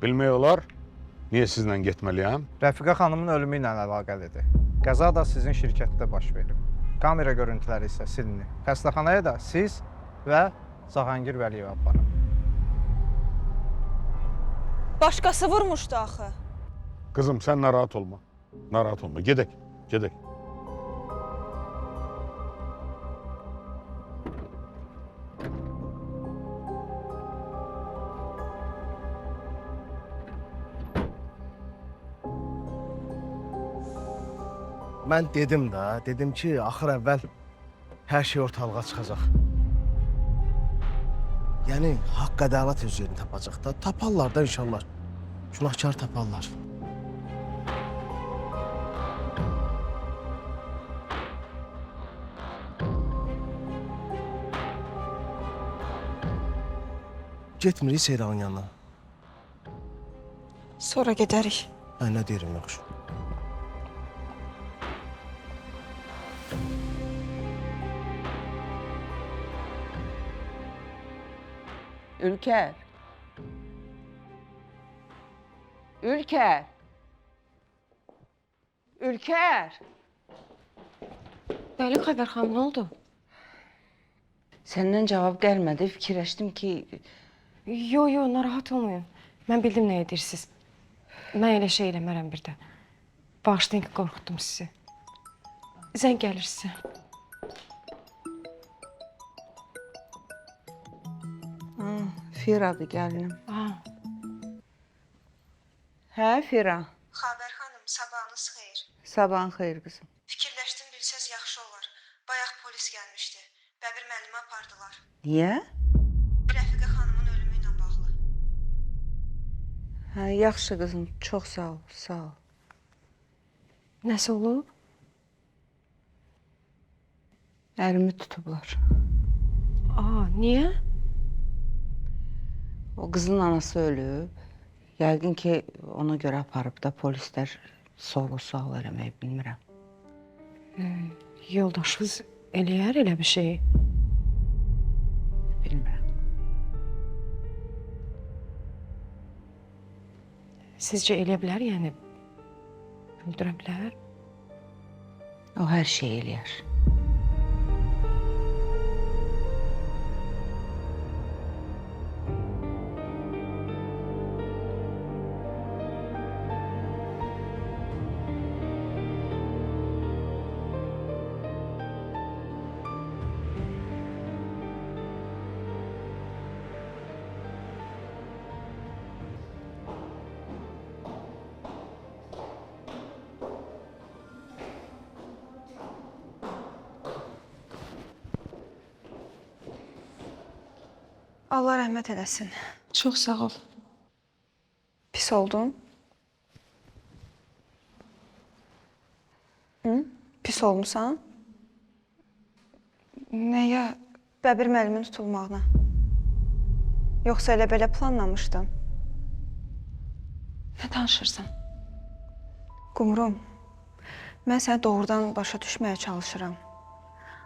Bilmək olar, niyə sizlə getməliyəm? Rəfiqə xanımın ölümü ilə əlaqəlidir. Qəza da sizin şirkətdə baş verib. Kamera görüntüləri isə silinir. Xəstəxanaya da siz və Cahangir Vəliyev aparın. Başqası vurmuşdu axı. Qızım, sən narahat olma. Narahat olma. Gedək, gedək. Mən dedim ki, axır əvvəl hər şey ortalığa çıxacaq. Yəni, haqq ədalət öz yerini tapacaq da. Taparlar da inşallah. Günahkar taparlar. Getmirik Seyranın yanına. Sonra gedərik. Nə deyirəm, yaxşı. Ülker. Ülker. Ülker. Bəli, Xəbər xanım, nə oldu? Səndən cavab gəlmədi. Fikirləşdim ki... Yo, narahat olmayın. Mən bildim nə edirsiniz. Mən elə şey eləmərəm bir də. Bağışlayın ki, qorxutdum sizi. Zəng gəlir sizə. Firadır gəlinim. Hə, Fira. Xəbər xanım, sabahınız xeyir. Sabahın xeyir qızım. Fikirləşdim, bilsəz yaxşı olar. Bayaq polis gəlmişdi. Bəbir müəllimi apardılar. Niyə? Rəfiqə xanımın ölümü ilə bağlı. Hə, yaxşı qızım. Çox sağ ol, sağ ol. Nəsə olub? Əlimi tutublar. Niyə? O qızın anası ölüb. Yəqin ki, ona görə aparıb da polislər sorğu-sual eləməyi bilmirəm. Yoldaşınız eləyər elə bir şey. Bilmirəm. Sizcə eləyə bilər, yəni? Öldürə bilər? O hər şey eləyər. Allah rəhmət eləsin. Çox sağ ol. Pis oldun? Pis olmusan? Nəyə? Bəbir müəllimin tutulmağına. Yoxsa elə belə planlamışdın? Nə danışırsan? Qumrum, mən səni doğrudan başa düşməyə çalışıram.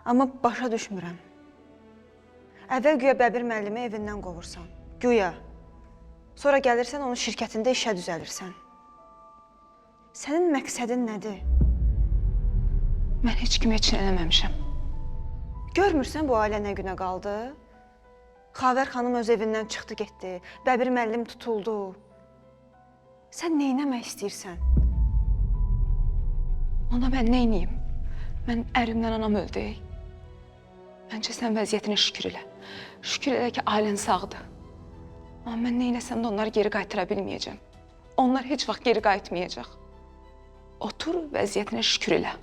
Amma başa düşmürəm. Əvvəl güya Bəbir müəllimi evindən qovursan. Güya. Sonra gəlirsən, onun şirkətində işə düzəlirsən. Sənin məqsədin nədir? Mən heç kimə heç nə eləməmişəm. Görmürsən bu ailə nə günə qaldı? Xavər xanım öz evindən çıxdı, getdi. Bəbir müəllim tutuldu. Sən neynəmək istəyirsən? Ona mən neyniyim? Mən ərimdən anam öldü. Məncə sən vəziyyətinə şükür elə. Şükür elə ki, ailən sağdır. Amma mən neynəsəm də onları geri qaytıra bilməyəcəm. Onlar heç vaxt geri qayıtmayacaq. Otur, vəziyyətinə şükür elə.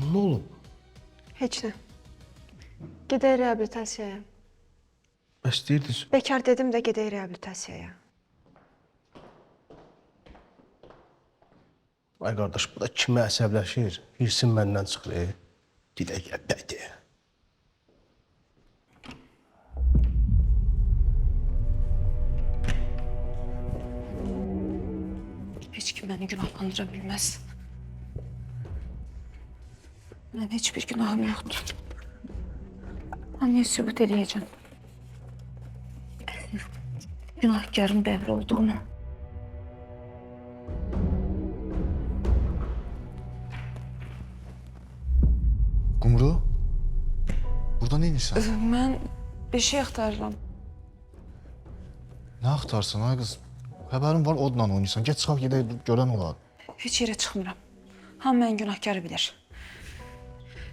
Nə olub? Heç nə. Gedək reabilitasiyaya. Bəs deyirdiniz? Bekar dedim də gedək reabilitasiyaya. Ay qardaş, bu da kimə əsəbləşir? Hirsin məndən çıxır. Gedək bədi. Heç kim məni günahlandıra bilməz. Mən heç bir günahım yoxdur. Hamıya sübut eləyəcəm. Günahkarın Bəbir olduğunu. Qumru, burada nə edirsən? Mən bir şey axtarıram. Nə axtarsan ay qız? Xəbərin var odla oynayırsan. Get çıxaq gedək görən olar. Heç yerə çıxmıram. Hamı mən günahkarı bilir.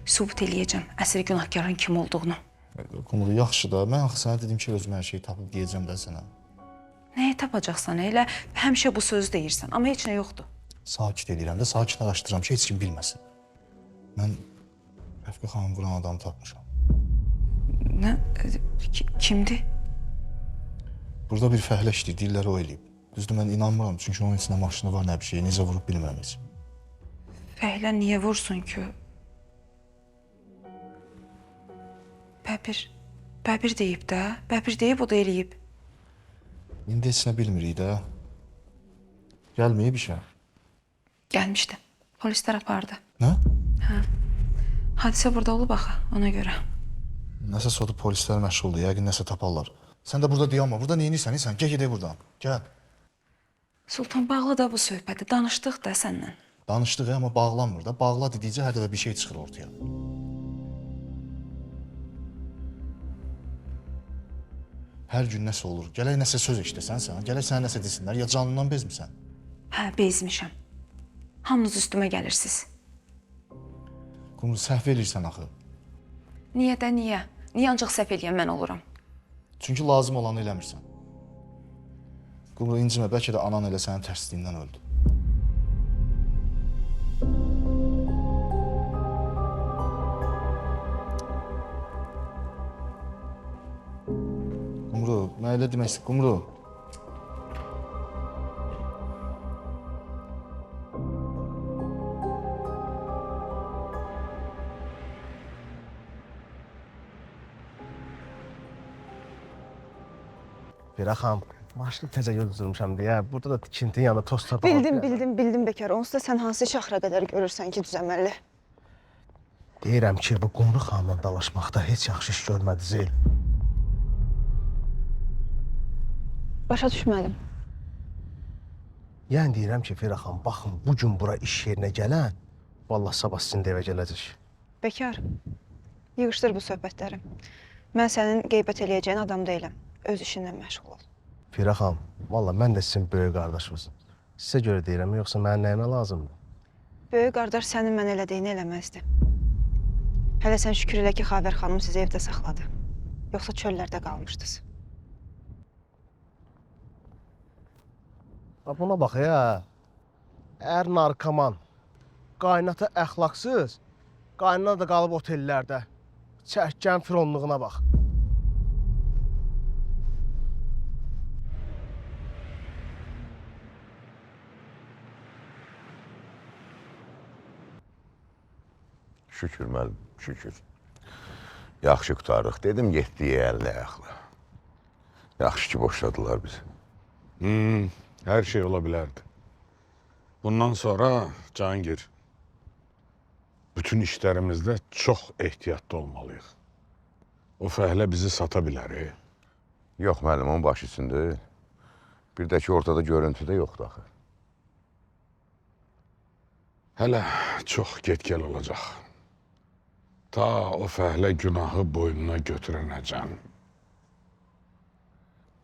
Sübut eləyəcəm əsl günahkarın kim olduğunu. Qumru, yaxşı da. Mən axı sənə dedim ki, özüm hər şeyi tapıb deyəcəm də sənə. Nəyi tapacaqsan elə? Həmişə bu sözü deyirsən, amma heç nə yoxdur. Sakit edirəm də, sakit araşdırıram ki, heç kim bilməsin. Mən Rəfiqə xanım vuran adamı tapmışam. Nə? Kimdir? Burada bir fəhlə işləyir, deyirlər o eləyib. Düzdür, mən inanmıram, çünki onun içində maşını var, nə bir şey, necə vurub bilmirəm heç. Fəhlə niyə vursun ki? Bəbir deyib də. Bəbir deyib, o da eləyib. İndi heç nə bilmirik də. Gəlməyib işə. Gəlmişdi. Polislər apardı. Nə? Hadisə burada olub axı, ona görə. Nəsə sodu polislər məşğuldur, yəqin nəsə taparlar. Sən də burada dayanma, burada neynirsən? Gəl gedək buradan, gəl. Sultan, bağlı da bu söhbəti, danışdıq da səndən. Danışdıq amma bağlanmır da. Bağla dedikcə hər dəfə bir şey çıxır ortaya. Hər gün nəsə olur. Gələk nəsə söz eşidəsən sən. Gələk sənə nəsə desinlər. Ya canından bezmirsən? Hə, bezmişəm. Hamınız üstümə gəlirsiniz. Qumru, səhv eləyirsən axı. Niyə də niyə? Niyə ancaq səhv eləyən mən oluram? Çünki lazım olanı eləmirsən. Qumru, incimə, bəlkə də anan elə sənin tərsliyindən öldü. Qumru, mən elə demək istəyirəm. Qumru. Firaxam, maşını təzə yozdurmuşam deyə, burada da tikintinin yanında toz torpaq. Bildim Bekar. Onsuz da sən hansı şaxra qədər görürsən ki, düzəməlli. Deyirəm ki, bu Qumru xanımla dalaşmaqda heç yaxşı iş görmədiniz. Başa düşmədim. Yəni deyirəm ki, Firaxam, baxın, bu gün bura iş yerinə gələn, vallahi sabah sizin də evə gələcək. Bekar, yığışdır bu söhbətləri. Mən sənin qeybət eləyəcəyin adam deyiləm. Öz işinlə məşğul ol. Firaxam, vallahi mən də sizin böyük qardaşınızım. Sizə görə deyirəm, yoxsa mənim nəyimə lazımdır? Böyük qardaş sənin mən elədiyini eləməzdi. Hələ sən şükür elə ki, Xavər xanım sizi evdə saxladı. Yoxsa çöllərdə qalmışdınız. Buna bax ya, əgər narkoman, qaynata əxlaqsız, qaynana da qalıb otellərdə, çəkən fironluğuna bax. Şükür müəllim, şükür. Yaxşı qutarıq. Dedim, getdiyi əllə ayaqla. Yaxşı ki, boşladılar bizi. Hər şey ola bilərdi. Bundan sonra Cahangir, bütün işlərimizdə çox ehtiyatlı olmalıyıq. O fəhlə bizi sata bilər. Yox müəllim, onun başı üçündür. Bir də ki, ortada görüntü də yoxdur axı. Hələ çox get-gəl olacaq. Ta o fəhlə günahı boynuna götürənəcən.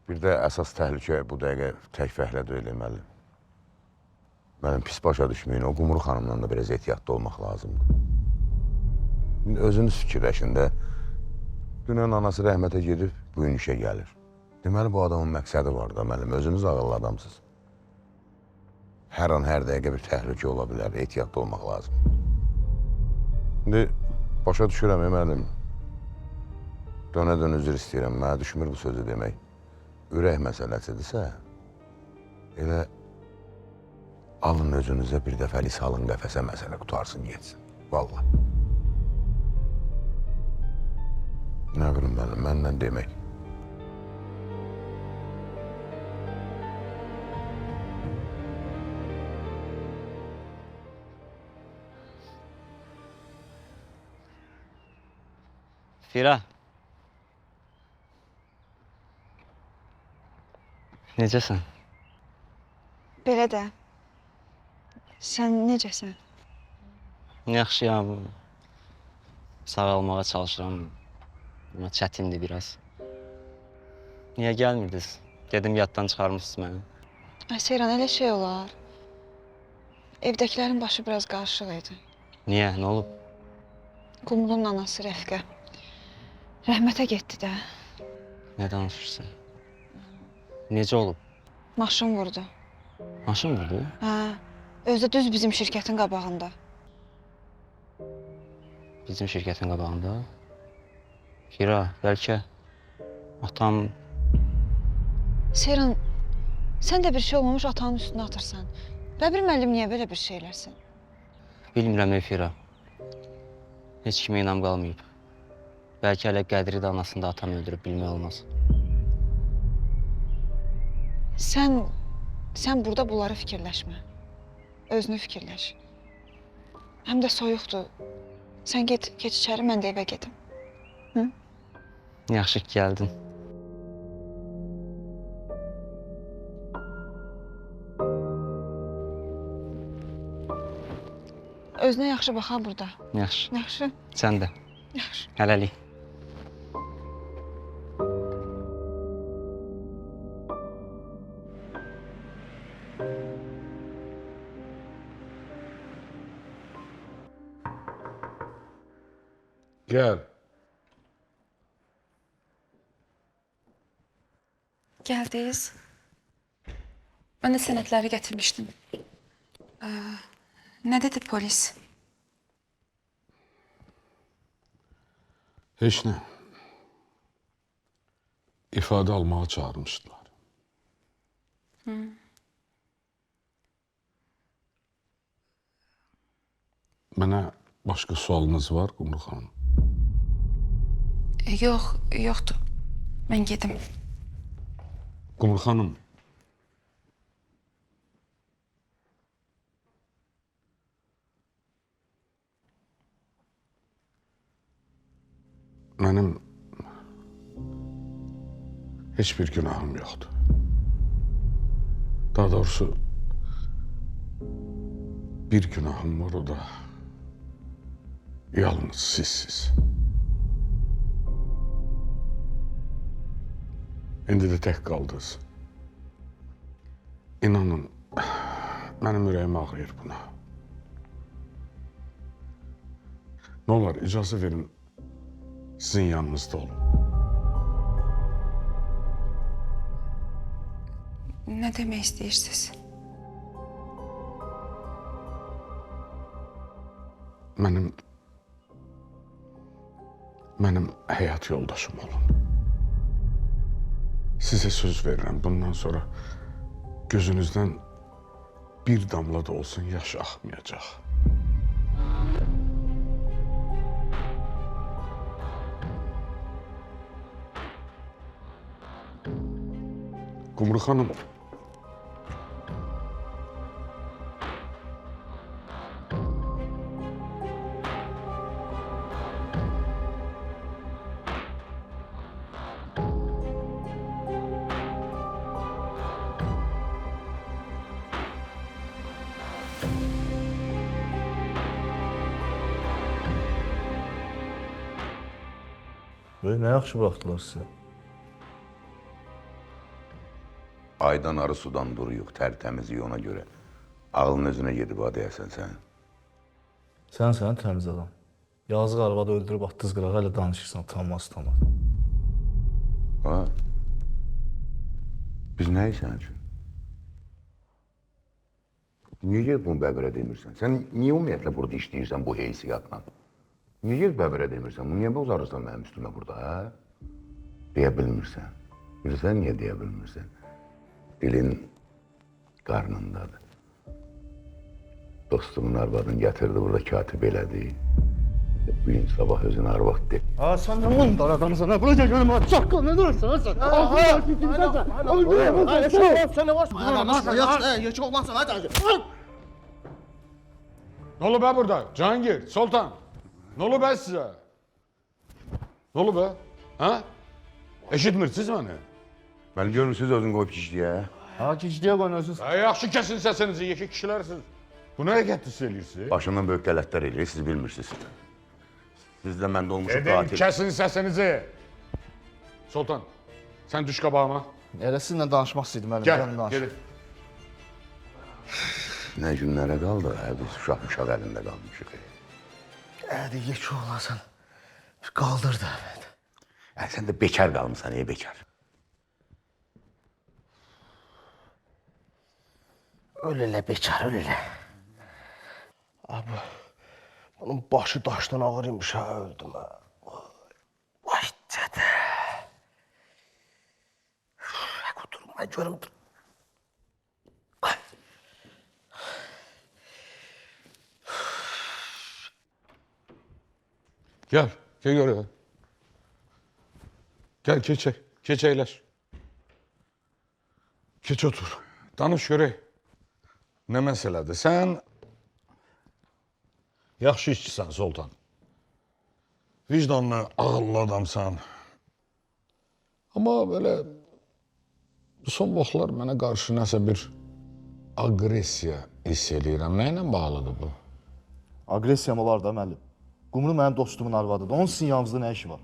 Bir də əsas təhlükə bu dəqiqə tək fəhlə deyil, müəllim. Mənim pis başa düşməyin, o Qumru xanımdan da biraz ehtiyatlı olmaq lazımdır. Özünüz fikirləşin də, dünən anası rəhmətə gedib, bugün işə gəlir. Deməli, bu adamın məqsədi var da, müəllim, özünüz ağıllı adamsınız. Hər an, hər dəqiqə bir təhlükə ola bilər, ehtiyatlı olmaq lazım. İndi başa düşürəm, müəllim. Dönə-dön üzr istəyirəm, mənə düşmür bu sözü demək. Ürək məsələsidirsə, elə alın özünüzə bir dəfəlik salın qəfəsə məsələ qutarsın, getsin. Vallahi. Nə bilim müəllim, məndən demək. Fira. Necəsən? Belə də. Sən necəsən? Yaxşıyam. Sağalmağa çalışıram. Amma çətindir biraz. Niyə gəlmirdiniz? Dedim yaddan çıxarmışsınız məni. Ay Seyran, elə şey olar. Evdəkilərin başı biraz qarışıq idi. Niyə? Nə olub? Qumrunun anası Rəfiqə rəhmətə getdi də. Nə danışırsan? Necə olub? Maşın vurdu. Maşın vurdu? Hə, özü də düz bizim şirkətin qabağında. Bizim şirkətin qabağında. Fira, bəlkə atam... Seyran, sən də bir şey olmamış atanın üstünə atırsan. Bəbir müəllim niyə belə bir şey eləsin? Bilmirəm, Fira. Heç kimə inam qalmayıb. Bəlkə hələ Qədiri də anasını da atam öldürüb, bilmək olmaz. Sən burada bunları fikirləşmə. Özünü fikirləş. Həm də soyuqdur. Sən get içəri, mən də evə gedim. Hı? Yaxşı ki, gəldin. Özünə yaxşı bax ha burada. Yaxşı. Yaxşı? Sən də. Yaxşı. Hələlik. Gel. Gəldiniz. Mən də sənədləri gətirmişdim. Nə dedi polis? Heç nə. İfadə almağa çağırmışdılar. Mənə başqa sualınız var, Qumru xanım? Yoxdur. Mən gedim. Qumru xanım, mənim heç bir günahım yoxdur. Daha doğrusu bir günahım var, o da yalnız sizsiz. İndi də tək qaldınız. İnanın, mənim ürəyim ağrıyır buna. Nə olar, icazə verin, sizin yanınızda olun. Nə demək istəyirsiniz? Mənim həyat yoldaşım olun. Sizə söz verirəm, bundan sonra gözünüzdən bir damla da olsun yaş axmayacaq. Qumru xanım, Nə yaxşı baxdılar sizə. Aydan arı sudan duruyuq, tərtəmizik ona görə. Ağlın özünə gedib ha deyəsən sən. Sən təmiz adam. Yazıq arvadı öldürüb atdız qırağa, hələ danışırsan, utanmaz. Ha? Biz nəyik sənin üçün? Niyə gelib bunu bəbirə demirsən? Sən niyə ümumiyyətlə burada işləyirsən bu heysiyyatla? Niyə gelib bəbirə demirsən? Bunu niyə uzarırsan mənim üstümə burada, hə? Deyə bilmirsən. Bilirsən niyə deyə bilmirsən? Dilin qarnındadır. Dostumun arvadını gətirdi, burada katib elədi. Bu gün sabah özünü arvad de. Ha, sən nə olundar adamsan, ha? Bura gəlmə, çaqqal, nə durursan, sən? Sən nə varsın? Heç olmazsan, hadi. ne olub burada? Cahangir, Sultan, ne olub sizə? Ne olub be? Ha? Eşitmirsiniz məni? Məni görmürsünüz özün qoyub kişiyə? Ha, gicliyə qoyun özünüz. Yaxşı kəsin səsinizi, yekə kişilərsiniz. Bu nə hərəkət hiss eləyirsiniz? Başından böyük qələtlər eləyir, siz bilmirsiniz. Siz də məndə olmuşuq Dedim, qatil. kəsin səsinizi. Sultan, sən düş qabağıma. Elə sizinlə danışmaq istəydim müəllim. Gəl, Gəlin danış. gelin. Nə günlərə qaldı, biz uşaq əlində qalmışıq. Ədi yekə olasan. Qaldırdı. Sən də bekar qalmısan, bekar. Öl elə bekar, öl elə. Abi, bunun başı daşdan ağır imiş ha, öldüm ha. Vay dədə. Oturum, mən görüm. Gel görüyor. Gel keç eyleş. Keç otur. Danış görək. Nə məsələdir? Sən yaxşı işçisən, Sultan. Vicdanlı, ağıllı adamsan. Amma belə son vaxtlar mənə qarşı nəsə bir agresiya hiss eləyirəm. Nə ilə bağlıdır bu? Aqressiyam olar da müəllim. Qumru mənim dostumun arvadıdır. Onun sizin yanınızda nə işi var?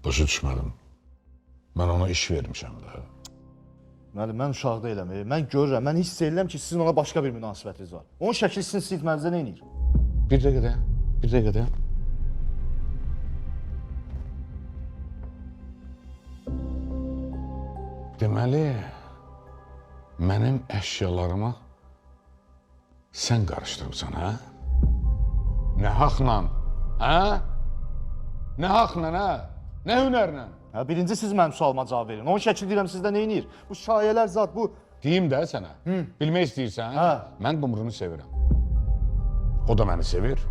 Başa düşmədim. Mən ona iş vermişəm də. Müəllim, mən uşaqda eləməyim. Mən görürəm, mən hiss edirəm ki, sizin ona başqa bir münasibətiniz var. Onun şəkli sizin siltmənizdə nə edir? Bir dəqiqə dayan. Deməli, mənim əşyalarıma sən qarışdırırsan, hə? Nə haqla, hə? Nə haqla, hə? Nə hünərlə? Hə, birinci siz mənim sualıma cavab verin. Onun şəkli deyirəm sizdə nə edir? Bu şayələr zat, bu... Deyim də sənə, bilmək istəyirsən, Hə. Mən Qumrunu sevirəm. O da məni sevir.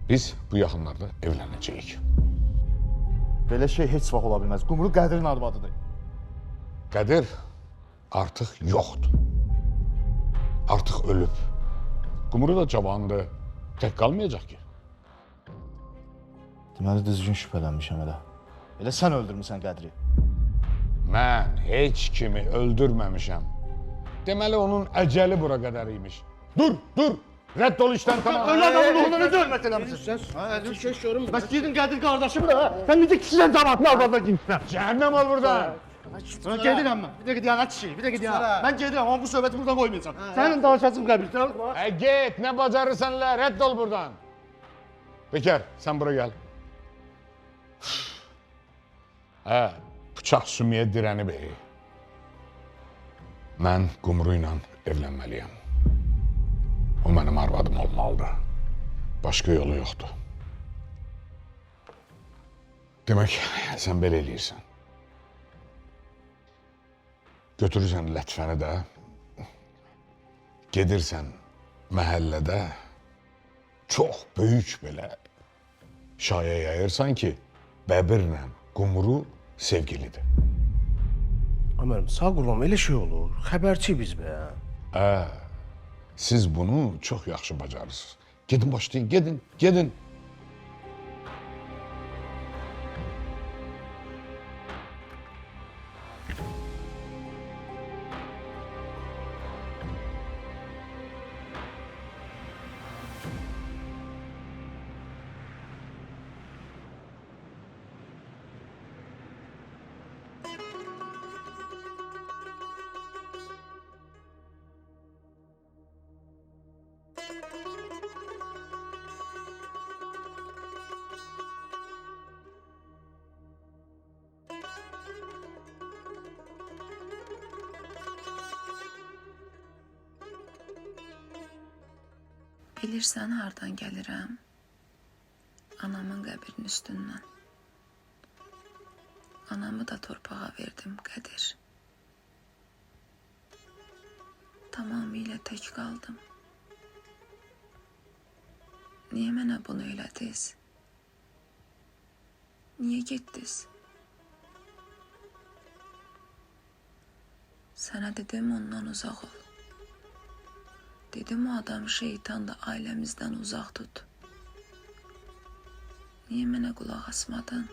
Biz bu yaxınlarda evlənəcəyik. Belə şey heç vaxt ola bilməz. Qumru Qədirin arvadıdır. Qədir artıq yoxdur. Artıq ölüb. Qumru da cavandır. Tək qalmayacaq ki. Deməli, düzgün şübhələnmişəm elə. Elə sən öldürmüsən Qədiri. Mən heç kimi öldürməmişəm. Deməli, onun əcəli bura qədər imiş. Dur! Rədd ol işdən tamam. Ölən oğluna necə hörmət eləmişsin? Ha, dur keş görüm. Bəs gidin Qədir qardaşımı da, sən necə kişidən cavabını arvadına gitsən? Cəhənnəm ol buradan. Mən gedirəm mən. Bir dəqiqə dayan, çişi, bir dəqiqə dayan. Mən gedirəm, amma bu söhbəti buradan qoymayacam. Sənin danışasın qəbirsən. Get, nə bacarırsan elə, rədd ol buradan. Bekar, sən bura gəl. Hə, bıçaq sümüyə dirənib. Mən Qumru ilə evlənməliyəm. O mənim arvadım olmalıdır. Başqa yolu yoxdur. Demək, sən belə eləyirsən. Götürürsən Lətifəni də, gedirsən məhəllədə çox böyük belə şayə yayırsan ki, Bəbirlə Qumru sevgilidir. Ömərəm, sağ qurum, elə şey olur. Xəbərçi biz be. Siz bunu çox yaxşı bacarırsınız. Gedin başlayın, gedin. Bilirsən hardan gəlirəm? Anamın qəbrinin üstündən. Anamı da torpağa verdim, Qədir. Tamamilə tək qaldım. Niyə mənə bunu elədiniz? Niyə getdiniz? Sənə dedim ondan uzaq ol. Dedim o adam şeytan da ailəmizdən uzaq tut. Niyə mənə qulaq asmadın?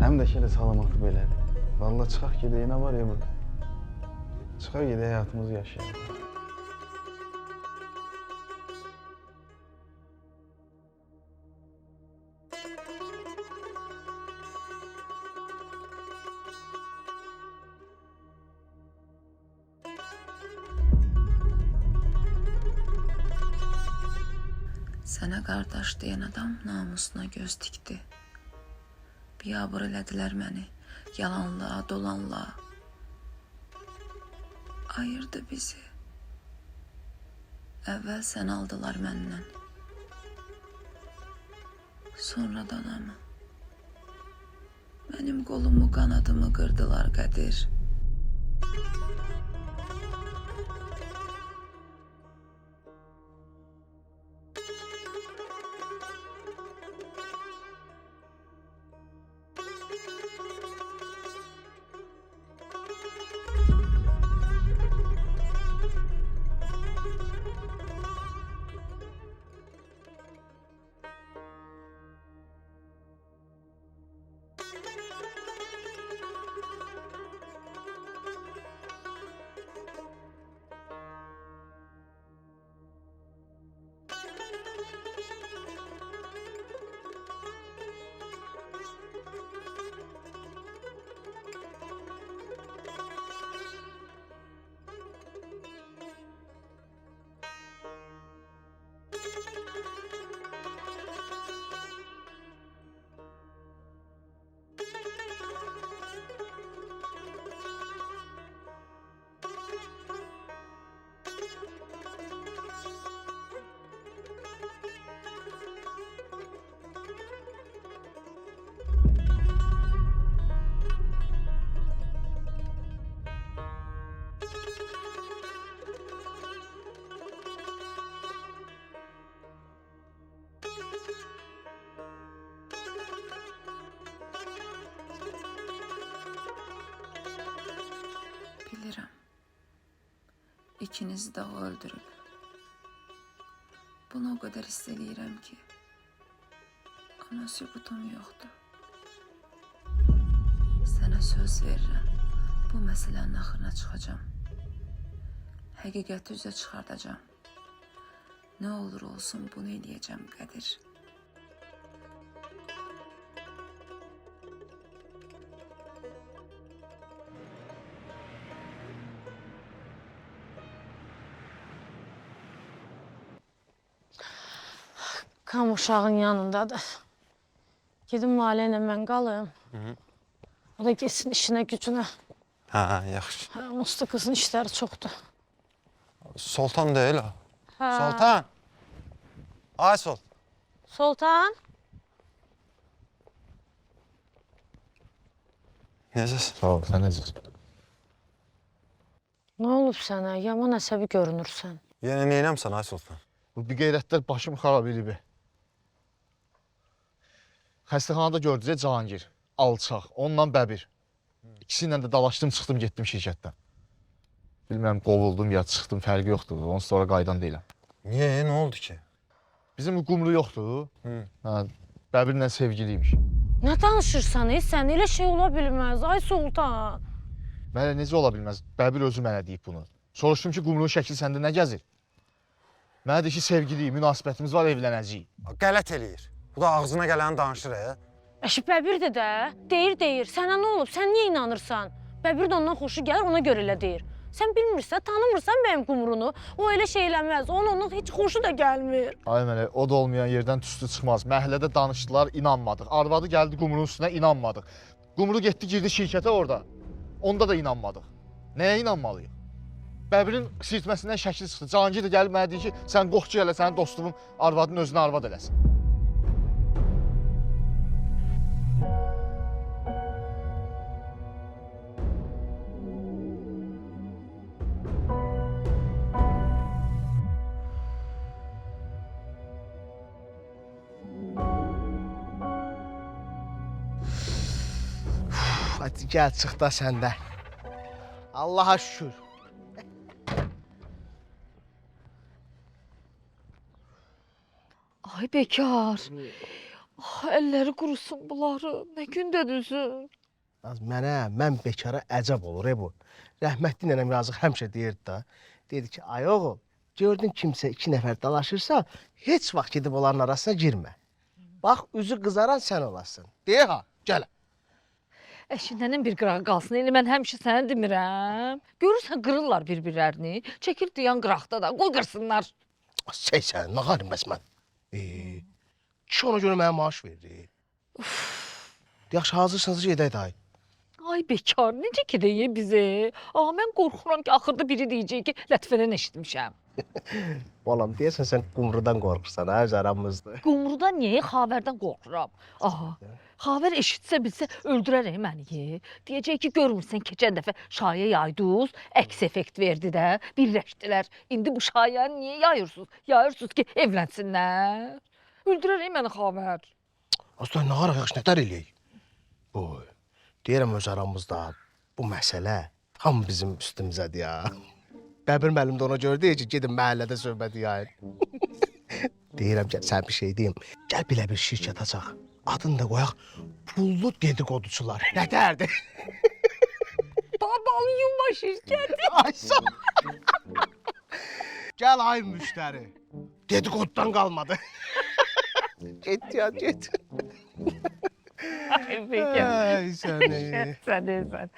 Həm də ki elə salamatı belədir. Vallahi çıxaq gedək, nə var ya burada? Çıxaq gedək, həyatımızı yaşayalım. Sənə qardaş deyən adam namusuna göz dikdi. Biabır elədilər məni, yalanla, dolanla. Ayırdı bizi. Əvvəl sən aldılar məndən. Sonra da anamı. Mənim qolumu, qanadımı qırdılar Qədir. Bilirəm. İkinizi də o öldürüb. Bunu o qədər hiss eləyirəm ki, amma sübutum yoxdur. Sənə söz verirəm, bu məsələnin axırına çıxacağam. Həqiqəti üzə çıxardacağam. Nə olur olsun bunu eləyəcəm Qədir. Kam uşağın yanındadır. Gedim Lalə ilə mən qalım. O da getsin işinə, gücünə. Hə, yaxşı. Hə, Musta qızın işləri çoxdur. Soltan deyil ha. Hə. Soltan. Ay Sol. Soltan. Necəsən? Sağ ol, sən necəsən? Nə olub sənə? Yaman əsəbi görünürsən. Yenə neynəmsən ay Sultan? Bu bir qeyrətlər başım xarab edib. Xəstəxanada gördüzə Cahangir, alçaq, onunla Bəbir. İkisi ilə də dalaşdım, çıxdım, getdim şirkətdən. Bilmirəm, qovuldum ya çıxdım, fərqi yoxdur. Onsuz sonra qaydan deyiləm. Niyə? Nə oldu ki? Bizim qumru yoxdur. Bəbirlə sevgiliymiş. Nə danışırsan, sən? Elə şey ola bilməz, ay Sultan. Mənə necə ola bilməz? Bəbir özü mənə deyib bunu. Soruşdum ki, qumrunun şəkli səndə nə gəzir? Mənə deyir ki, sevgiliyik, münasibətimiz var, evlənəcəyik. Qələt eləyir. Bu da ağzına gələni danışır, Əşi, Bəbirdir də. Deyir. Sənə nə olub? Sən niyə inanırsan? Bəbir də ondan xoşu gəlir, ona görə elə deyir. Sən bilmirsən, tanımırsan mənim qumrunu. O elə şey eləməz. Onun heç xoşu da gəlmir. Ay mənə, o da olmayan yerdən tüstü çıxmaz. Məhəllədə danışdılar, inanmadıq. Arvadı gəldi qumrunun üstünə, inanmadıq. Qumru getdi, girdi şirkətə orada. Onda da inanmadıq. Nəyə inanmalıyıq? Bəbirin sirtməsindən şəkil çıxdı. Cahangir də gəlib mənə deyir ki, sən qox ki, elə sənin dostumun arvadının özünə arvad eləsin. Hadi gəl çıx da səndə. Allaha şükür. Ay bekar. Əlləri qurusun bunları. Nə gündə düzün. Mən bekara əcəb olur bu. Rəhmətli nənəm yazıq həmişə deyirdi da. Dedi ki, ay oğul, gördün kimsə 2 nəfər dalaşırsa, heç vaxt gedib onların arasına girmə. Bax, üzü qızaran sən olasın. Deyə ha, gəl. Əşindən bir qırağı qalsın. Elə mən həmişə səni demirəm. Görürsən qırırlar bir-birlərini. Çəkir dayan qıraqda da. Qoy qırsınlar. Sən, nə qalim bəs mən? Ki ona görə mənə maaş verir. Yaxşı, hazırsanız gedək dayı. Ay bekar, necə gedək bizə? Mən qorxuram ki, axırda biri deyəcək ki, Lətifədən eşitmişəm. Balam, deyəsən sən qumrudan qorxursan, öz aramızdır. Qumrudan niyə? Xavərdən qorxuram. Xavər eşitsə bilsə öldürərək məni. Deyəcək ki, görmürsən, keçən dəfə şayə yaydınız, əks effekt verdi də, birləşdilər. İndi bu şayəni niyə yayırsınız? Yayırsınız ki, evlənsinlər. Öldürərək məni Xavər. Aslan, nə qaraq yaxşı, nətər eləyək? Deyirəm öz aramızda, bu məsələ tam bizim üstümüzədir ya. Bəbir müəllim də ona görə deyir ki, gedin məhəllədə söhbət yayın. Deyirəm ki, sən bir şey deyim. Gəl bilə bir şirkət açaq. Adını da qoyaq, pullu dedikoduçular. Nətərdir? Babalı yumma şirkəti. Ay sağ. Gəl ay müştəri. Dedikodudan qalmadı. Get ya, get. Ay bekar. Ay səni. Sən.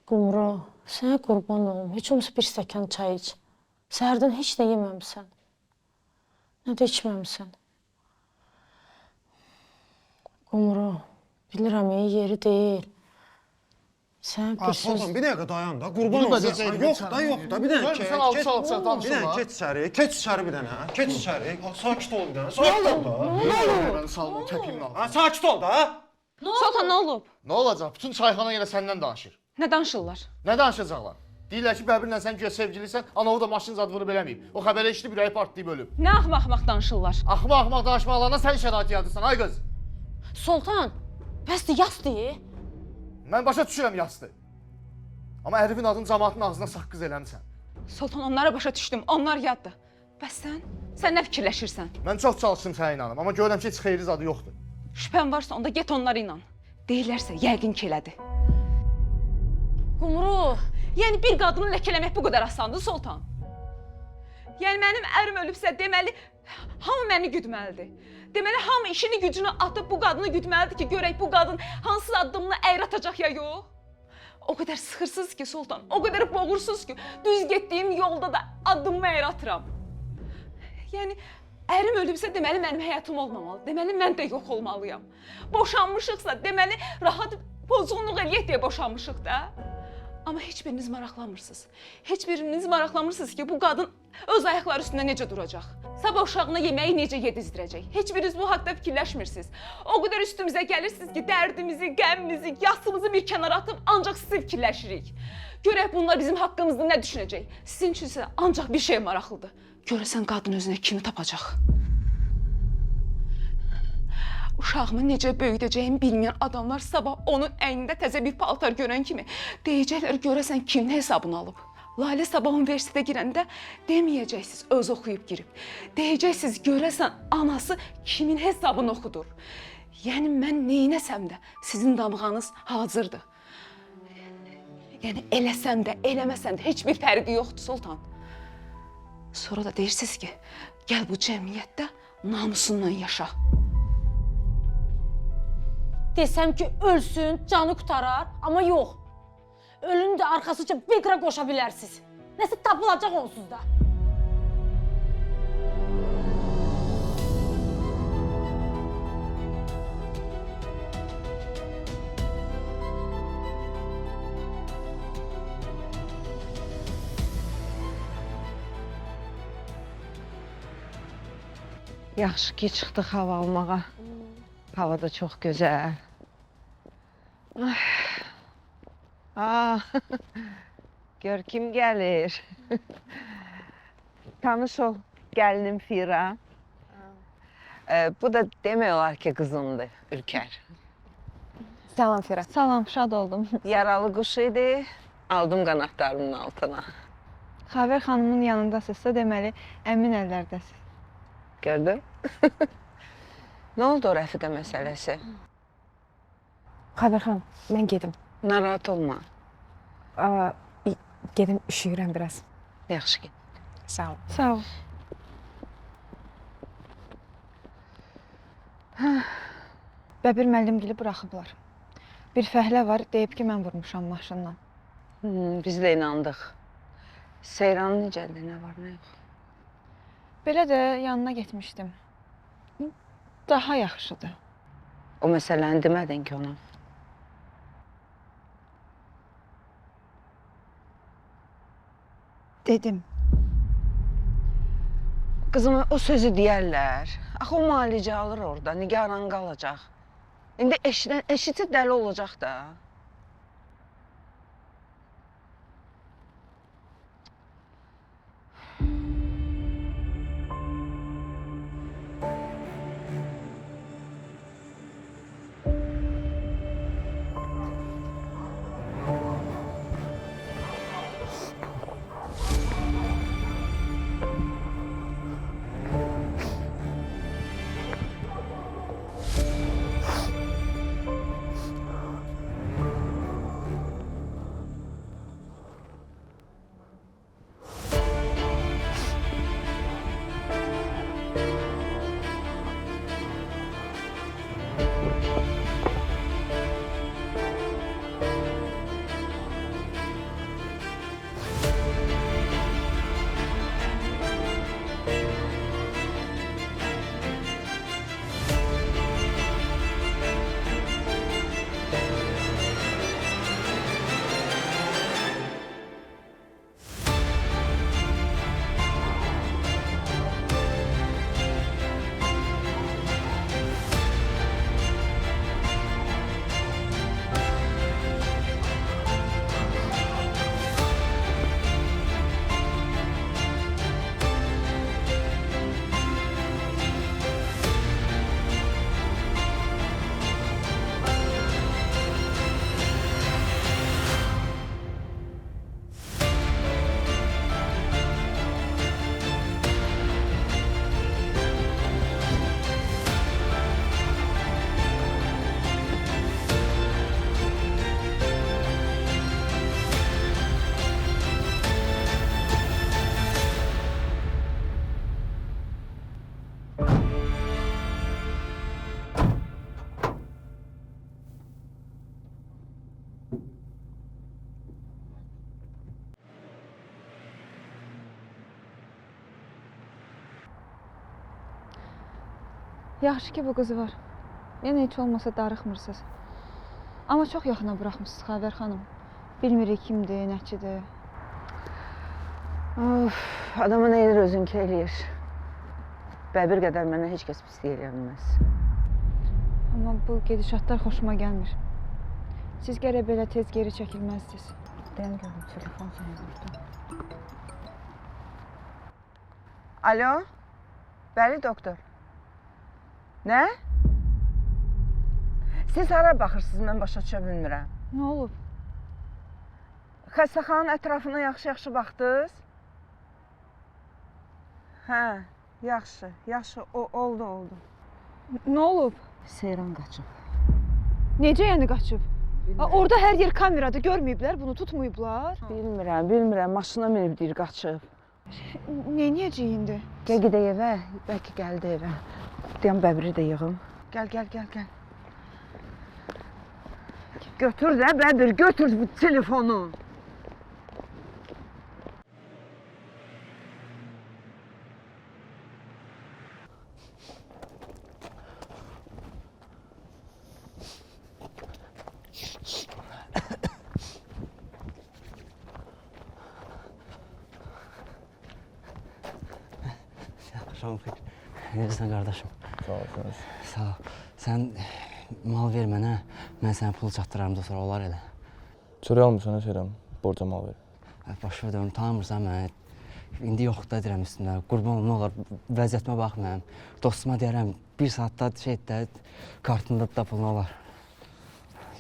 Qumru, sənə qurban olum. Heç olmasa bir stəkan çay iç. Səhərdən heç nə yeməmsən. Nə də içməmsən. Qumru, bilirəm, yeri deyil. Sən bir söz... Sultan, bir dəqiqə dayan da, qurban olsun. Yox da, bir dənə keç. Bir dənə keç içəri, keç içəri bir dənə. Keç içəri, sakit ol bir dənə. Sakit ol da. Mən salmam, təpiyim lazım. Sakit ol da. Sultan, nə olub? Nə olacaq? Bütün çayxana yenə səndən danışır. Nə danışırlar? Nə danışacaqlar? Deyirlər ki, Bəbirlə sən güya sevgilisən, anavu da maşın zad vurub eləməyib. O xəbərə eşitdi, ürəyi partlayıb ölüb. Nə axmaq danışırlar? Axmaq danışmaqlarına sən şərait yaradırsan, ay qız. Sultan, bəsdir, yasdır. Mən başa düşürəm yasdır. Amma ərifin adını cəmaatın ağzına saqqız eləmisən. Sultan, onlara başa düşdüm, onlar yaddır. Bəs sən nə fikirləşirsən? Mən çox çalışdım sənə inanım, amma görürəm ki, heç xeyri zadı yoxdur. Şübhən varsa, onda get onlara inan. Deyirlərsə, yəqin ki elədi. Qumru, Yəni bir qadını ləkələmək bu qədər asandır, Sultan. Yəni mənim ərim ölübsə deməli, hamı məni güdməlidir. Deməli hamı işini gücünü atıb bu qadını güdməlidir ki, görək bu qadın hansı addımını əyr atacaq ya yox. O qədər sıxırsız ki Sultan, o qədər boğursuz ki, düz getdiyim yolda da addımımı əyr atıram. Yəni ərim ölübsə deməli mənim həyatım olmamalı. Deməli mən də yox olmalıyam. Boşanmışıqsa deməli rahat pozğunluq eləyək deyə boşanmışıq da. Amma heç biriniz maraqlanmırsınız. Heç biriniz maraqlanmırsınız ki, bu qadın öz ayaqları üstündə necə duracaq? Sabah uşağına yeməyi necə yedizdirəcək? Heç biriniz bu haqda fikirləşmirsiniz. O qədər üstümüzə gəlirsiniz ki, dərdimizi, qəmimizi, yasımızı bir kənara atıb ancaq sizi fikirləşirik. Görək bunlar bizim haqqımızda nə düşünəcək? Sizin üçün isə ancaq bir şey maraqlıdır. Görəsən qadın özünə kimi tapacaq? Uşağımı necə böyüdəcəyimi bilməyən adamlar sabah onun əynində təzə bir paltar görən kimi deyəcəklər görəsən kimin hesabını alıb. Lalə sabah universitetə girəndə deməyəcəksiniz öz oxuyub girib. Deyəcəksiniz görəsən anası kimin hesabını oxudur. Yəni mən neynəsəm də sizin damğanız hazırdır. Yəni eləsəm də, eləməsəm də heç bir fərqi yoxdur Sultan. Sonra da deyirsiniz ki, gəl bu cəmiyyətdə namusundan yaşa. Desəm ki, ölsün, canı qutarar, amma yox. Ölünü də arxasıca vedrə qoşa bilərsiniz. Nəsə tapılacaq onsuz da. Yaxşı ki, çıxdıq hava almağa. Hava da çox gözəl. Gör kim gəlir. Tanış ol, gəlinim Fira. Bu da demək olar ki, qızımdır, Ülker. Salam Fira. Salam, şad oldum. Yaralı quş idi, aldım qanadlarımın altına. Xavər xanımın yanındasınızsa deməli, əmin əllərdəsiz. Gördün? Nə oldu o rəfiqə məsələsi? Xavər xanım, mən gedim. Narahat olma. Gedim, üşüyürəm biraz. Yaxşı get. Sağ ol. Sağ ol. Bəbir müəllimgili buraxıblar. Bir fəhlə var, deyib ki, mən vurmuşam maşınla. Biz də inandıq. Seyranın necədir, nə var, nə yox? Belə də yanına getmişdim. Daha yaxşıdır. O məsələni demədin ki ona. Dedim. Qızıma o sözü deyərlər. Axı o müalicə alır orada, nigaran qalacaq. İndi eşitsə dəli olacaq da. Yaxşı ki bu qızı var. Yəni heç olmasa darıxmırsınız. Amma çox yaxına buraxmısınız Xavər xanım. Bilmirik kimdir, nəçidir. Of, adamı nə edir özünkü eləyir. Bəbir qədər mənə heç kəs pislik eləyə bilməz. Amma bu gedişatlar xoşuma gəlmir. Siz gərək belə tez geri çəkilməzdiniz. Deyəm görüm, telefon səni burada. Alo? Bəli, doktor. Nə? Siz hara baxırsınız, mən başa düşə bilmirəm. Nə olub? Xəstəxananın ətrafına yaxşı-yaxşı baxdınız? Hə, yaxşı, oldu. Nə olub? Seyran qaçıb. Necə yəni qaçıb? Orada hər yer kameradır, görməyiblər, bunu tutmayıblar. Bilmirəm, maşına minib deyir, qaçıb. Neyniyəcək indi? Gəl gedək evə, bəlkə gəldi evə. Deyəm, bəbiri də yığım. Gəl. Götür də, bəbir, götür bu telefonu. Axşamın xeyir. Necəsən qardaşım? Sağ ol. Sağ ol. Sən mal ver mənə, mən sənə pul çatdıraram da sonra olar elə. Çörək almırsan, şeyəm, borca mal ver. Baş ver deyirəm, tanımırsan mənə. İndi yox da deyirəm üstümdə. Qurban olum, nə olar, vəziyyətimə bax mənim. Dostuma deyərəm, bir saatda kartında da pul nə olar.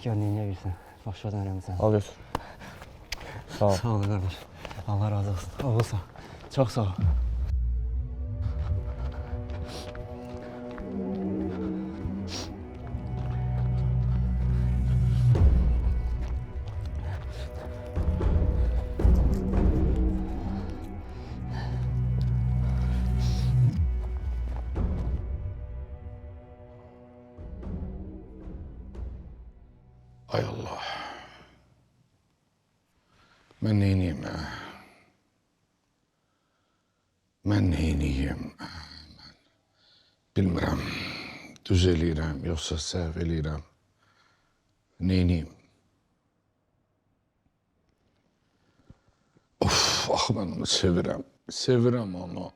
Gör, neyə bilirsən, baş ver deyirəm sən. Al götür. Sağ ol. Sağ ol qardaş. Allah razı olsun. Olursa. Çox sağ ol. Ay Allah. Mən neyniyim, hə? Mən neyniyim? Bilmirəm, düz eləyirəm, yoxsa səhv eləyirəm. Neyniyim? Of, axı mən onu sevirəm. Sevirəm onu.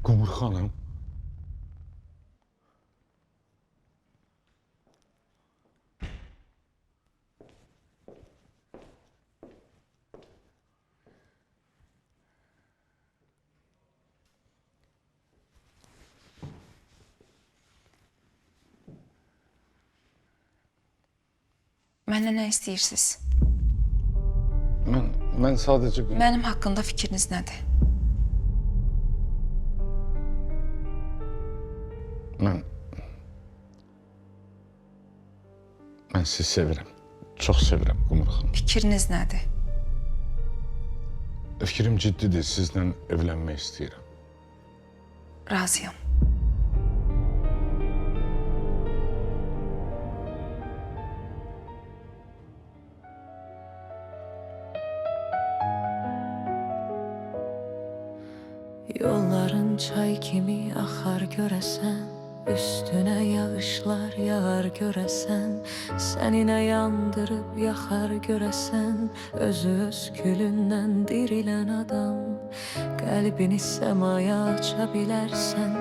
Qumur xanım. Məndən nə istəyirsiniz? Mən sadəcə... Mənim haqqında fikriniz nədir? Mən sizi sevirəm. Çox sevirəm Qumur xanım. Fikriniz nədir? Fikrim ciddidir, sizlə evlənmək istəyirəm. Razıyam. Yolların çay kimi axar görəsən, üstünə yağışlar yağar görəsən, səninə yandırıb yaxar görəsən, özü öz külündən dirilən adam. Qəlbini səmaya aça bilərsən,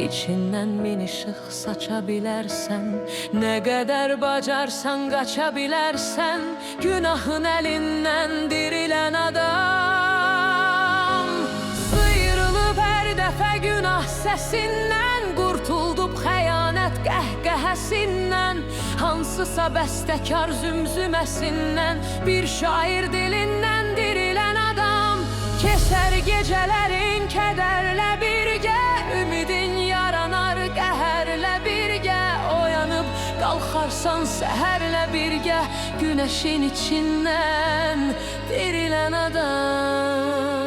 içindən min işıq saça bilərsən, nə qədər bacarsan qaça bilərsən, günahın əlindən dirilən adam. Sıyrılıb hər dəfə günah səsindən, qurtuldub xəyanət qəhqəhəsindən, hansısa bəstəkar zümzüməsindən, bir şair dilindən dirilən adam. Keçər gecələrin kədərlə birgə, ümidin yaranar qəhərlə birgə, oyanıb qalxarsan səhərlə birgə, günəşin içindən dirilən adam.